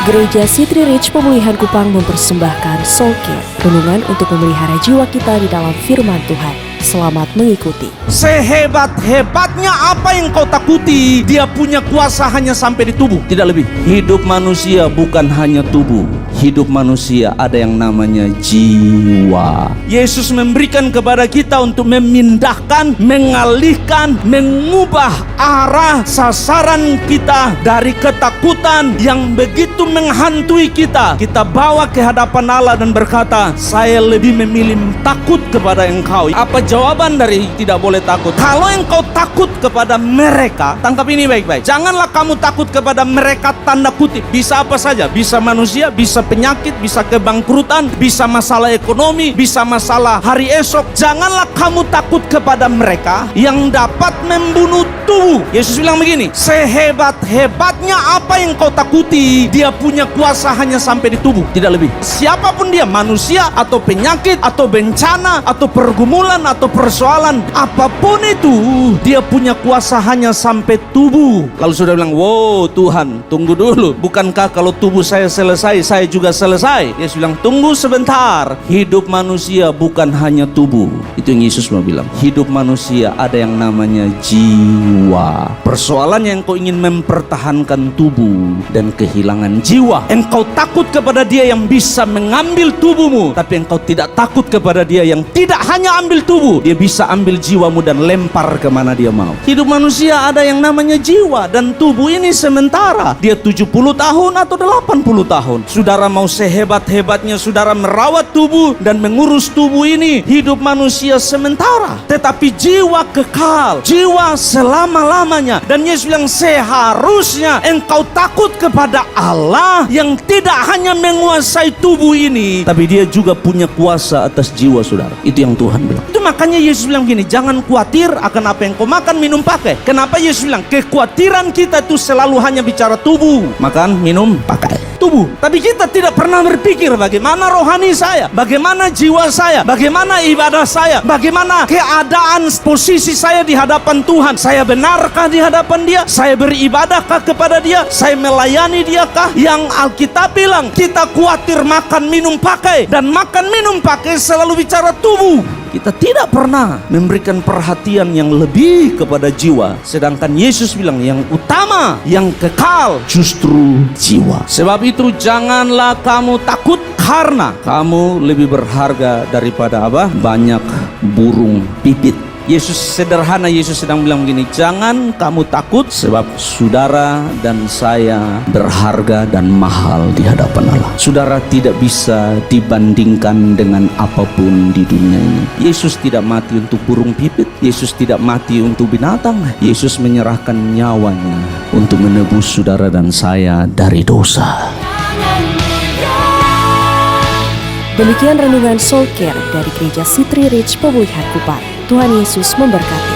Gereja City Reach Pemulihan Kupang mempersembahkan Soul Care, renungan untuk memelihara jiwa kita di dalam firman Tuhan. Selamat mengikuti. Sehebat-hebatnya apa yang kau takuti, dia punya kuasa hanya sampai di tubuh, tidak lebih. Hidup manusia bukan hanya tubuh. Hidup manusia ada yang namanya jiwa. Yesus memberikan kepada kita untuk memindahkan, mengalihkan, mengubah arah sasaran kita dari ketakutan yang begitu menghantui kita. Kita bawa ke hadapan Allah dan berkata, saya lebih memilih takut kepada engkau. Apa jawaban dari tidak boleh takut? Kalau engkau takut kepada mereka, tangkap ini baik-baik. Janganlah kamu takut kepada mereka tanda kutip. Bisa apa saja, bisa manusia, bisa penyakit, bisa kebangkrutan, bisa masalah ekonomi, bisa masalah hari esok. Janganlah kamu takut kepada mereka yang dapat membunuh tubuh. Yesus bilang begini, sehebat-hebatnya apa yang kau takuti, dia punya kuasa hanya sampai di tubuh, tidak lebih. Siapapun dia, manusia atau penyakit atau bencana atau pergumulan atau persoalan apapun itu, dia punya kuasa hanya sampai tubuh. Lalu sudah bilang, wow Tuhan, tunggu dulu, bukankah kalau tubuh saya selesai, saya juga selesai? Yesus bilang, tunggu sebentar. Hidup manusia bukan hanya tubuh. Itu yang Yesus mau bilang. Hidup manusia ada yang namanya jiwa. Persoalannya engkau ingin mempertahankan tubuh dan kehilangan jiwa. Engkau takut kepada dia yang bisa mengambil tubuhmu, tapi engkau tidak takut kepada dia yang tidak hanya ambil tubuh, dia bisa ambil jiwamu dan lempar kemana dia mau. Hidup manusia ada yang namanya jiwa, dan tubuh ini sementara. Dia 70 tahun atau 80 tahun. Saudara mau sehebat-hebatnya saudara merawat tubuh dan mengurus tubuh ini, hidup manusia sementara, tetapi jiwa kekal, jiwa selama-lamanya. Dan Yesus bilang, seharusnya engkau takut kepada Allah yang tidak hanya menguasai tubuh ini, tapi dia juga punya kuasa atas jiwa saudara. Itu yang Tuhan bilang. Itu makanya Yesus bilang gini, jangan khawatir akan apa yang kau makan, minum, pakai. Kenapa Yesus bilang? Kekhawatiran kita itu selalu hanya bicara tubuh. Makan, minum, pakai. Tubuh. Tapi kita tidak pernah berpikir bagaimana rohani saya, bagaimana jiwa saya, bagaimana ibadah saya, bagaimana keadaan posisi saya di hadapan Tuhan. Saya benarkah di hadapan dia? Saya beribadahkah kepada dia? Saya melayani diakah? Yang Alkitab bilang, kita khawatir makan, minum, pakai. Dan makan, minum, pakai selalu bicara tubuh. Kita tidak pernah memberikan perhatian yang lebih kepada jiwa. Sedangkan Yesus bilang yang utama, yang kekal justru jiwa. Sebab itu janganlah kamu takut, karena kamu lebih berharga daripada apa? Banyak burung pipit. Yesus sederhana, Yesus sedang bilang begini, jangan kamu takut sebab saudara dan saya berharga dan mahal di hadapan Allah. Saudara tidak bisa dibandingkan dengan apapun di dunia ini. Yesus tidak mati untuk burung pipit. Yesus tidak mati untuk binatang. Yesus menyerahkan nyawanya untuk menebus saudara dan saya dari dosa. Demikian renungan Soul Care dari Gereja City Reach Pemulihan Kupang. Tuhan Yesus memberkati.